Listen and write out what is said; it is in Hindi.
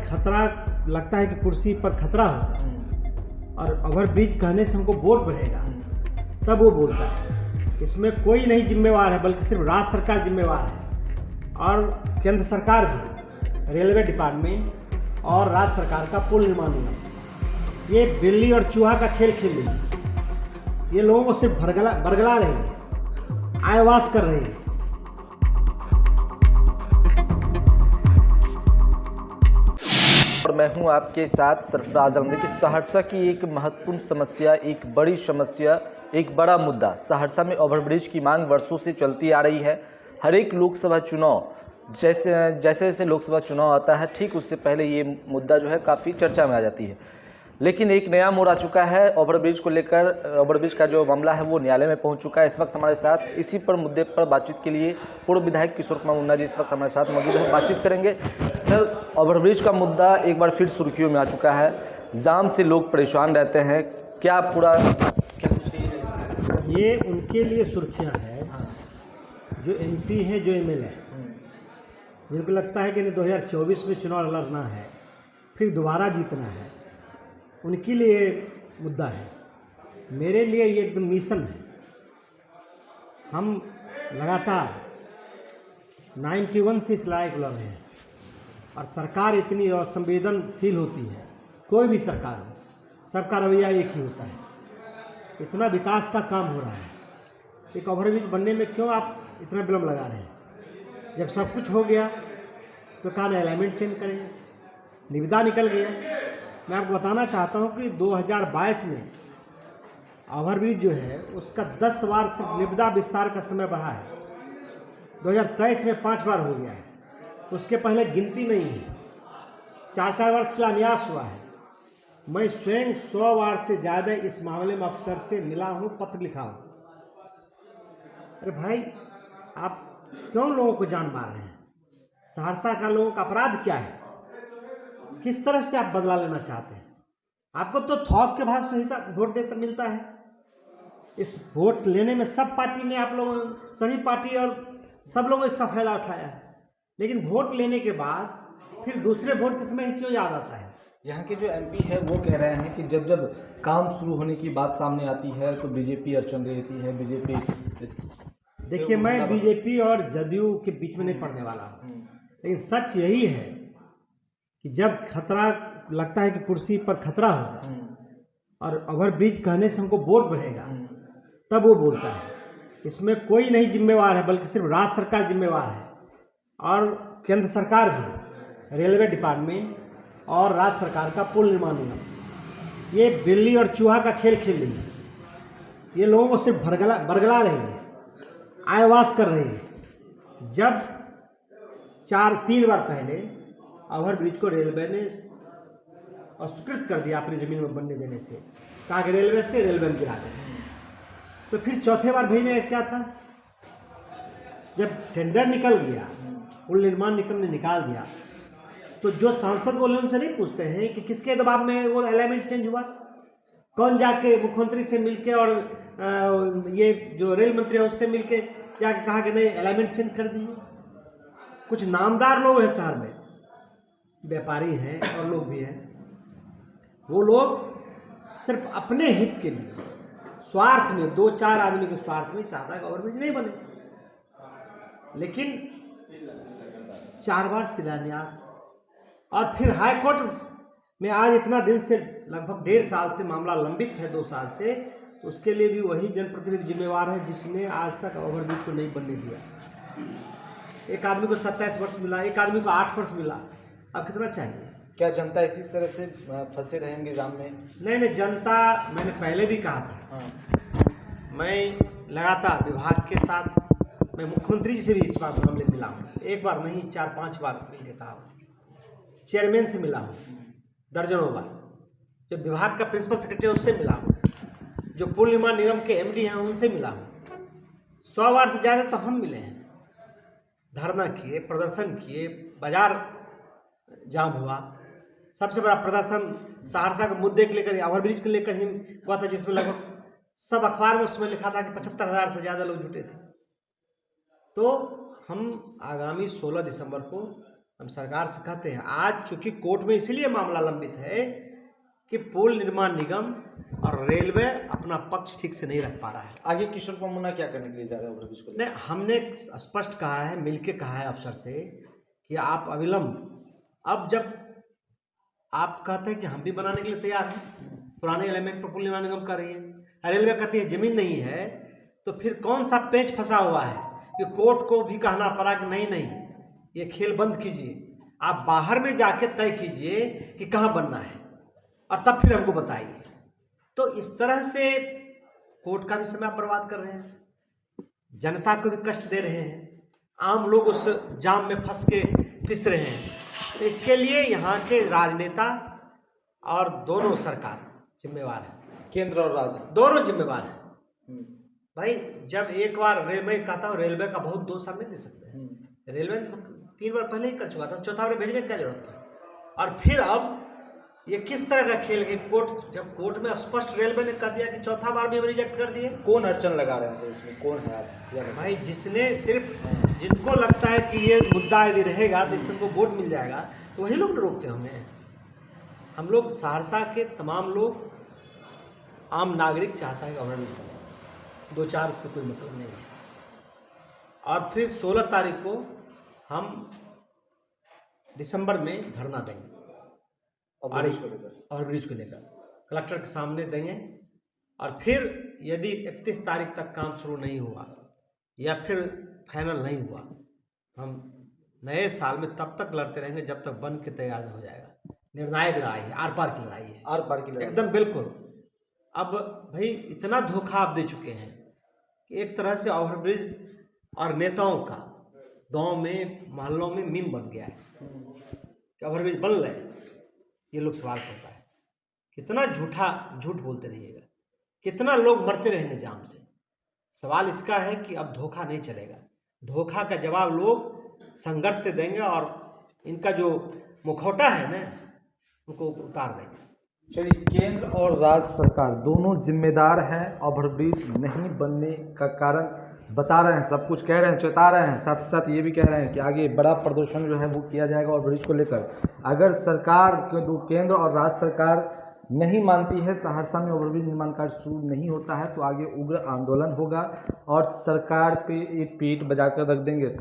खतरा लगता है कि कुर्सी पर खतरा हो और ओवर ब्रिज कहने से हमको वोट बढ़ेगा, तब वो बोलता है। इसमें कोई नहीं जिम्मेवार है, बल्कि सिर्फ राज्य सरकार जिम्मेवार है और केंद्र सरकार भी, रेलवे डिपार्टमेंट और राज्य सरकार का पुल निर्माण निगम। ये बिल्ली और चूहा का खेल खेल रही है। ये लोगों को सिर्फ बरगला रही है, आयवास कर रही है। और मैं हूं आपके साथ सरफराज अहमद। कि सहरसा की एक महत्वपूर्ण समस्या, एक बड़ी समस्या, एक बड़ा मुद्दा, सहरसा में ओवरब्रिज की मांग वर्षों से चलती आ रही है। हर एक लोकसभा चुनाव जैसे जैसे लोकसभा चुनाव आता है, ठीक उससे पहले ये मुद्दा जो है काफ़ी चर्चा में आ जाती है। लेकिन एक नया मोड़ आ चुका है ओवरब्रिज को लेकर। ओवरब्रिज का जो मामला है वो न्यायालय में पहुंच चुका है। इस वक्त हमारे साथ इसी पर मुद्दे पर बातचीत के लिए पूर्व विधायक किशोर कुमार मुन्ना जी इस वक्त हमारे साथ मौजूद है। बातचीत करेंगे। सर, ओवरब्रिज का मुद्दा एक बार फिर सुर्खियों में आ चुका है। जाम से लोग परेशान रहते हैं, क्या पूरा क्या कुछ नहीं? ये उनके लिए सुर्खियाँ है जो MP है, जो MLA है, जिनको लगता है कि 2024 में चुनाव लड़ना है, फिर दोबारा जीतना है, उनके लिए मुद्दा है। मेरे लिए ये एकदम मिशन है। हम लगातार 91 से इस लड़ाई को लड़ रहे हैं और सरकार इतनी असंवेदनशील होती है, कोई भी सरकार हो, सबका रवैया एक ही होता है। इतना विकास का काम हो रहा है, एक ओवरब्रिज बनने में क्यों आप इतना विलम्ब लगा रहे हैं? जब सब कुछ हो गया तो कहा ना अलाइनमेंट चेंज करें, निविदा निकल गया। मैं आपको बताना चाहता हूं कि 2022 में ओवरब्रिज जो है उसका 10 बार सिर्फ निविदा विस्तार का समय बढ़ा है। 2023 में 5 बार हो गया है, उसके पहले गिनती नहीं है। 4-4 बार शिलान्यास हुआ है। मैं स्वयं 100 बार से ज़्यादा इस मामले में अफसर से मिला हूँ, पत्र लिखा हूँ। अरे भाई, आप क्यों लोगों को जान मार रहे हैं? सहरसा का लोगों का अपराध क्या है? किस तरह से आप बदला लेना चाहते हैं? आपको तो थोक के भाव से हिसाब वोट देता मिलता है। इस वोट लेने में सब पार्टी ने, आप लोगों, सभी पार्टी और सब लोगों इसका फायदा उठाया है। लेकिन वोट लेने के बाद फिर दूसरे वोट के समय क्यों याद आता है? यहाँ के जो MP है वो कह रहे हैं कि जब जब काम शुरू होने की बात सामने आती है तो बीजेपी अड़चन रहती है। बीजेपी, देखिए, मैं बीजेपी और जदयू के बीच में नहीं पड़ने वाला हूँ, लेकिन सच यही है कि जब खतरा लगता है कि कुर्सी पर खतरा होगा और ओवरब्रिज कहने से हमको वोट बढ़ेगा, तब वो बोलता है। इसमें कोई नहीं जिम्मेवार है, बल्कि सिर्फ राज्य सरकार जिम्मेवार है और केंद्र सरकार भी, रेलवे डिपार्टमेंट और राज्य सरकार का पुल निर्माण निगम। ये बिल्ली और चूहा का खेल खेल रही है। ये लोगों को सिर्फ बरगला रही है, आयवास कर रही है। जब 3 बार पहले ओवरब्रिज को रेलवे ने अस्वीकृत कर दिया अपनी ज़मीन में बनने देने से, कहा कि रेलवे में गिरा दें, तो फिर चौथे बार भेजने का क्या था? जब टेंडर निकल गया, पुल निर्माण निगम ने निकाल दिया, तो जो सांसद बोले उनसे नहीं पूछते हैं कि किसके दबाव में वो अलाइनमेंट चेंज हुआ? कौन जाके मुख्यमंत्री से मिलके और ये जो रेल मंत्री है उससे मिलके जाके कहा कि नहीं अलाइनमेंट चेंज कर दिए? कुछ नामदार लोग हैं शहर में, व्यापारी हैं और लोग भी हैं, वो लोग सिर्फ अपने हित के लिए, स्वार्थ में, 2-4 आदमी के स्वार्थ में चाहता है कि ओवरब्रिज नहीं बने। लेकिन 4 बार शिलान्यास और फिर हाई कोर्ट में आज इतना दिन से, लगभग 1.5 साल से मामला लंबित है, 2 साल से, तो उसके लिए भी वही जनप्रतिनिधि जिम्मेवार है जिसने आज तक ओवरब्रिज को नहीं बनने दिया। एक आदमी को 27 वर्ष मिला, एक आदमी को 8 वर्ष मिला। अब कितना चाहिए? क्या जनता इसी तरह से फंसे रहेंगे जाम में? नहीं, जनता, मैंने पहले भी कहा था, मैं लगातार विभाग के साथ, मैं मुख्यमंत्री जी से भी इस बात मामले मिला हूँ। एक बार नहीं, 4-5 बार मिल के कहा हूँ। चेयरमैन से मिला हूँ दर्जनों बार, जो विभाग का प्रिंसिपल सेक्रेटरी उससे मिला हूँ, जो पुल निर्माण निगम के MD हैं उनसे मिला हूँ। 100 बार से ज़्यादा तो हम मिले हैं। धरना किए, प्रदर्शन किए, बाजार जाम हुआ। सबसे बड़ा प्रदर्शन सहरसा के मुद्दे को लेकर, ओवरब्रिज को लेकर ही हुआ था, जिसमें लगभग सब अखबार में उसमें लिखा था कि 75,000 से ज़्यादा लोग जुटे थे। तो हम आगामी 16 दिसंबर को हम सरकार से कहते हैं, आज चूंकि कोर्ट में इसलिए मामला लंबित है कि पुल निर्माण निगम और रेलवे अपना पक्ष ठीक से नहीं रख पा रहा है। आगे किशोर पम्मुना क्या करने के लिए जा रहे हैं ओवरब्रिज को? नहीं, हमने स्पष्ट कहा है, मिलके कहा है अफसर से कि आप अविलंब, अब जब आप कहते हैं कि हम भी बनाने के लिए तैयार हैं, पुराने एलिमेंट पर पुल निर्माण निगम कर रही है, रेलवे कहती है जमीन नहीं है, तो फिर कौन सा पेच फंसा हुआ है कि कोर्ट को भी कहना पड़ा कि नहीं नहीं ये खेल बंद कीजिए, आप बाहर में जाके तय कीजिए कि कहाँ बनना है और तब फिर हमको बताइए। तो इस तरह से कोर्ट का भी समय आप बर्बाद कर रहे हैं, जनता को भी कष्ट दे रहे हैं, आम लोग उस जाम में फंस के पिस रहे हैं। तो इसके लिए यहाँ के राजनेता और दोनों सरकार जिम्मेवार है, केंद्र और राज्य दोनों जिम्मेवार हैं। भाई जब एक बार मैं कहता हूँ रेलवे का बहुत दोष हम नहीं दे सकते, रेलवे ने 3 बार पहले ही कर चुका था, चौथा बार भेजने की क्या जरूरत था? और फिर अब ये किस तरह का खेल है? कोर्ट, जब कोर्ट में स्पष्ट रेलवे ने कह दिया कि चौथा बार भी रिजेक्ट कर दिए। कौन अड़चन लगा रहे हैं सर इसमें, कौन है आप? भाई जिसने सिर्फ जिनको लगता है कि ये मुद्दा यदि रहेगा तो इससे हमको वोट मिल जाएगा, तो वही लोग रोकते हमें। हम लोग सहरसा के तमाम लोग, आम नागरिक चाहता है कि ओवरब्रिज बने, 2-4 से कोई मतलब नहीं है। और फिर 16 तारीख को हम दिसंबर में धरना देंगे ओवरब्रिज को लेकर कलेक्टर के सामने देंगे। और फिर यदि 31 तारीख तक काम शुरू नहीं हुआ या फिर फाइनल नहीं हुआ, हम नए साल में तब तक लड़ते रहेंगे जब तक बन के तैयार नहीं हो जाएगा। निर्णायक लड़ाई है, आर पार की लड़ाई है, आर पार की लड़ाई एकदम बिल्कुल। अब भाई इतना धोखा आप दे चुके हैं कि एक तरह से ओवरब्रिज और नेताओं का गांव में मोहल्लों में मीम बन गया है कि ओवरब्रिज बन रहे, ये लोग सवाल करता है। कितना झूठ बोलते रहिएगा, कितना लोग मरते रहेंगे जाम से। सवाल इसका है कि अब धोखा नहीं चलेगा, धोखा का जवाब लोग संघर्ष से देंगे और इनका जो मुखौटा है ना उनको उतार देंगे। चलिए, केंद्र और राज्य सरकार दोनों जिम्मेदार हैं ओवरब्रिज नहीं बनने का कारण बता रहे हैं, सब कुछ कह रहे हैं, चेता रहे हैं, साथ ही साथ ये भी कह रहे हैं कि आगे बड़ा प्रदर्शन जो है वो किया जाएगा ओवरब्रिज को लेकर। अगर सरकार केंद्र और राज्य सरकार नहीं मानती है, सहरसा में ओवरब्रिज निर्माण कार्य शुरू नहीं होता है, तो आगे उग्र आंदोलन होगा और सरकार पे एक पीठ बजाकर रख देंगे।